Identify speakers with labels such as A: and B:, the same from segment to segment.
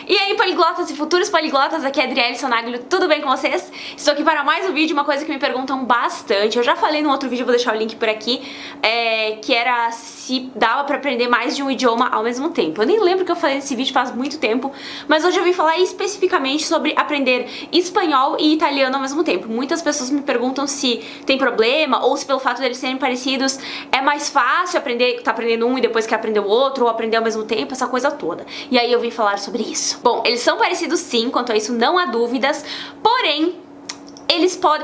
A: E aí, poliglotas e futuros poliglotas, aqui é a Adriele Sonaglio, tudo bem com vocês? Estou aqui para mais um vídeo, uma coisa que me perguntam bastante. Eu já falei no outro vídeo, vou deixar o link por aqui, que era se dava para aprender mais de um idioma ao mesmo tempo. Eu nem lembro que eu falei nesse vídeo, faz muito tempo, mas hoje eu vim falar especificamente sobre aprender espanhol e italiano ao mesmo tempo. Muitas pessoas me perguntam se tem problema, ou se pelo fato deles serem parecidos é mais fácil aprender, tá aprendendo um e depois quer aprender o outro, ou aprender ao mesmo tempo, essa coisa toda. E aí eu vim falar sobre isso. Bom, eles são parecidos sim, quanto a isso não há dúvidas, porém,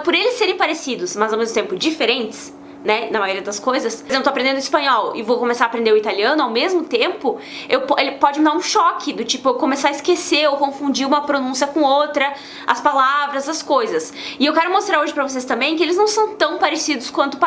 A: por eles serem parecidos, mas ao mesmo tempo diferentes, né, na maioria das coisas. Por exemplo, tô aprendendo espanhol e vou começar a aprender o italiano ao mesmo tempo, ele pode me dar um choque, do tipo, eu começar a esquecer ou confundir uma pronúncia com outra, as palavras, as coisas. E eu quero mostrar hoje pra vocês também que eles não são tão parecidos quanto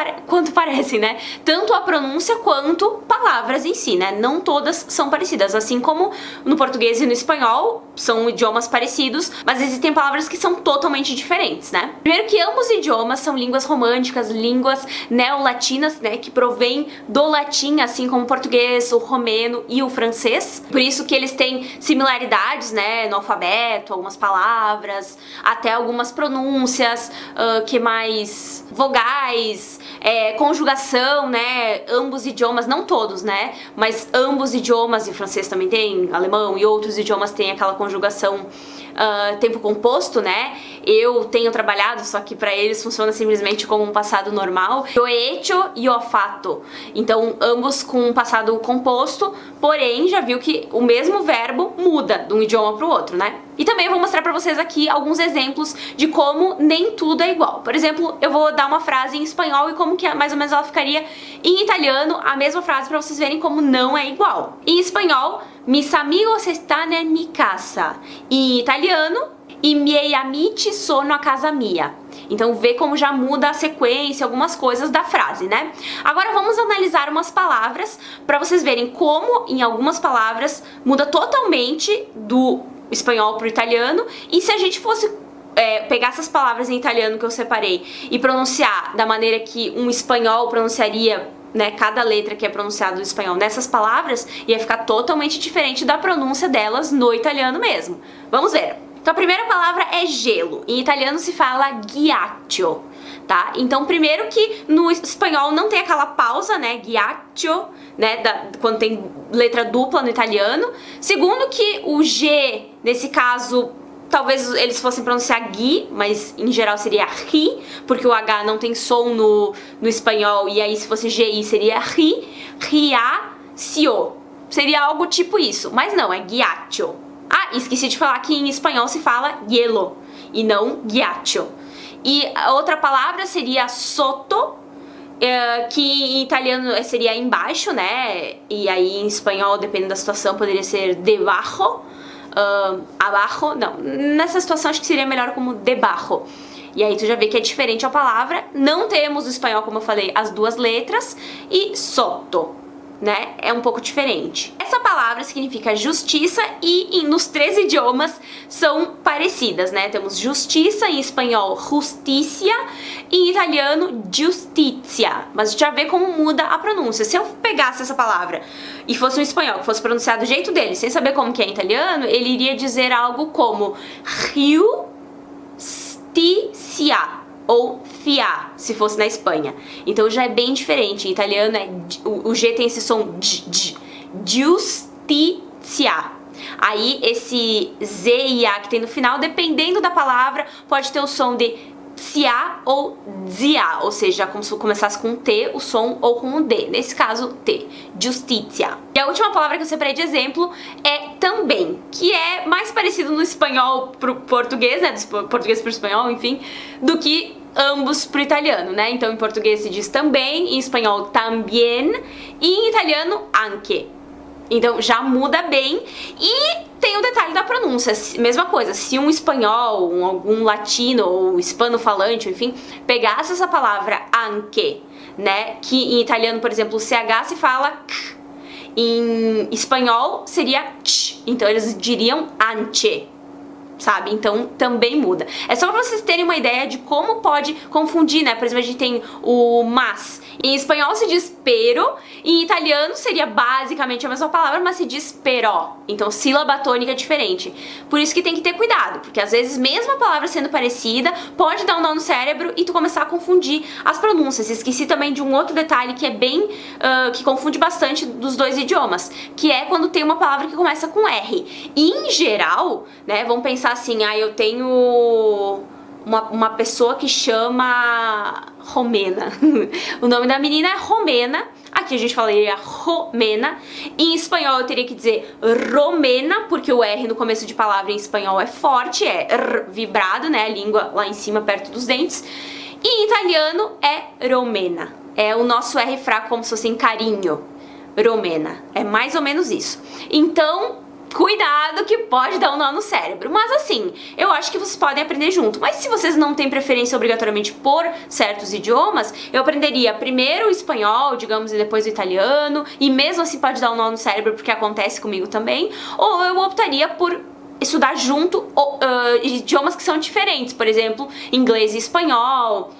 A: parecem, né? Tanto a pronúncia quanto palavras em si, né? Não todas são parecidas, assim como no português e no espanhol são idiomas parecidos, mas existem palavras que são totalmente diferentes, né? Primeiro que ambos idiomas são línguas românticas, línguas neolatinas, né, que provém do latim, assim como o português, o romeno e o francês. Por isso que eles têm similaridades, né, no alfabeto, algumas palavras, até algumas pronúncias, que mais vogais, conjugação, né, ambos idiomas, não todos, né, mas ambos idiomas, e o francês também tem, alemão e outros idiomas têm aquela conjugação tempo composto, né? Eu tenho trabalhado, só que pra eles funciona simplesmente como um passado normal. Eu he hecho e ho fatto. Então, ambos com um passado composto, porém, já viu que o mesmo verbo muda de um idioma pro outro, né? E também eu vou mostrar pra vocês aqui alguns exemplos de como nem tudo é igual. Por exemplo, eu vou dar uma frase em espanhol e como que mais ou menos ela ficaria em italiano, a mesma frase pra vocês verem como não é igual. Em espanhol, mis amigos están en mi casa. Em italiano, i miei amici sono a casa mia. Então vê como já muda a sequência, algumas coisas da frase, né? Agora vamos analisar umas palavras pra vocês verem como em algumas palavras muda totalmente do espanhol pro italiano. E se a gente fosse pegar essas palavras em italiano que eu separei e pronunciar da maneira que um espanhol pronunciaria, né, cada letra que é pronunciada no espanhol nessas palavras, ia ficar totalmente diferente da pronúncia delas no italiano mesmo. Vamos ver. Então a primeira palavra é gelo. Em italiano se fala ghiaccio, tá? Então primeiro que no espanhol não tem aquela pausa, né, ghiaccio, né, quando tem letra dupla no italiano. Segundo que o G, nesse caso, talvez eles fossem pronunciar gui, mas em geral seria ri, porque o H não tem som no espanhol, e aí se fosse GI seria ri, riacio. Seria algo tipo isso, mas não, é ghiaccio. Ah, esqueci de falar que em espanhol se fala hielo, e não ghiaccio. E a outra palavra seria sotto, que em italiano seria embaixo, né? E aí em espanhol, dependendo da situação, poderia ser debajo. Abajo, não, nessa situação acho que seria melhor como debajo. E aí tu já vê que é diferente a palavra. Não temos no espanhol, como eu falei, as duas letras. E sotto, né, é um pouco diferente. Essa palavra significa justiça e nos três idiomas são parecidas, né? Temos justiça em espanhol, justicia, e em italiano, giustizia. Mas a gente já vê como muda a pronúncia. Se eu pegasse essa palavra e fosse um espanhol que fosse pronunciado do jeito dele, sem saber como que é em italiano, ele iria dizer algo como giustizia ou fiar, se fosse na Espanha. Então já é bem diferente. Em italiano o G tem esse som giustizia. Aí esse Z e A que tem no final, dependendo da palavra, pode ter o som de cia ou zia, ou seja, como se começasse com um T, o som, ou com um D. Nesse caso, T. Justicia. E a última palavra que eu separei de exemplo é também, que é mais parecido no espanhol pro português, né, do português pro espanhol, enfim, do que ambos pro italiano, né? Então em português se diz também, em espanhol también, e em italiano anche. Então já muda bem. E tem o detalhe da pronúncia, mesma coisa, se um espanhol, algum latino ou hispano-falante, enfim, pegasse essa palavra anche, né, que em italiano, por exemplo, o CH se fala k, em espanhol seria ch, então eles diriam anche, sabe? Então também muda. É só pra vocês terem uma ideia de como pode confundir, né? Por exemplo, a gente tem o mas. Em espanhol se diz pero, em italiano seria basicamente a mesma palavra, mas se diz però. Então sílaba tônica é diferente. Por isso que tem que ter cuidado, porque às vezes mesmo a palavra sendo parecida, pode dar um nó no cérebro e tu começar a confundir as pronúncias. Esqueci também de um outro detalhe que é bem, que confunde bastante dos dois idiomas, que é quando tem uma palavra que começa com R. E em geral, né, vamos pensar assim, eu tenho uma pessoa que chama Romena. O nome da menina é Romena. Aqui a gente falaria Romena. Em espanhol eu teria que dizer Romena, porque o R no começo de palavra em espanhol é forte, é R vibrado, né? A língua lá em cima, perto dos dentes. E em italiano é Romena. É o nosso R fraco, como se fosse em carinho. Romena. É mais ou menos isso. Então, cuidado que pode dar um nó no cérebro. Mas assim, eu acho que vocês podem aprender junto. Mas se vocês não têm preferência obrigatoriamente por certos idiomas, eu aprenderia primeiro o espanhol, digamos, e depois o italiano. E mesmo assim pode dar um nó no cérebro, porque acontece comigo também. Ou eu optaria por estudar junto idiomas que são diferentes. Por exemplo, inglês e espanhol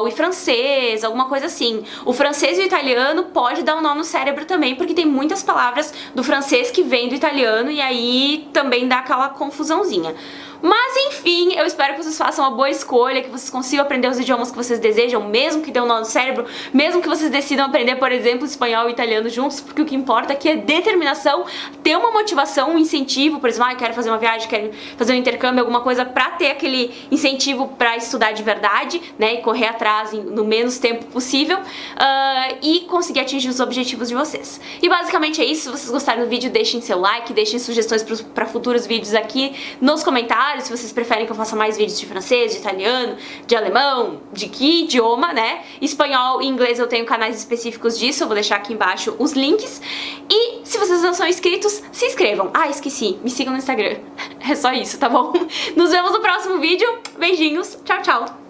A: e francês, alguma coisa assim. O francês e o italiano pode dar um nó no cérebro também, porque tem muitas palavras do francês que vêm do italiano e aí também dá aquela confusãozinha. Mas enfim, eu espero que vocês façam uma boa escolha, que vocês consigam aprender os idiomas que vocês desejam, mesmo que dê um nó no cérebro, mesmo que vocês decidam aprender, por exemplo, espanhol e italiano juntos, porque o que importa aqui é determinação, ter uma motivação, um incentivo, por exemplo, eu quero fazer uma viagem, quero fazer um intercâmbio, alguma coisa pra ter aquele incentivo pra estudar de verdade, né, e correr atrás no menos tempo possível, e conseguir atingir os objetivos de vocês. E basicamente é isso. Se vocês gostaram do vídeo, deixem seu like, deixem sugestões pra futuros vídeos aqui nos comentários, se vocês preferem que eu faça mais vídeos de francês, de italiano, de alemão, de que idioma, né? Espanhol e inglês eu tenho canais específicos disso, eu vou deixar aqui embaixo os links. E se vocês não são inscritos, se inscrevam. Esqueci, me sigam no Instagram. É só isso, tá bom? Nos vemos no próximo vídeo. Beijinhos, tchau, tchau!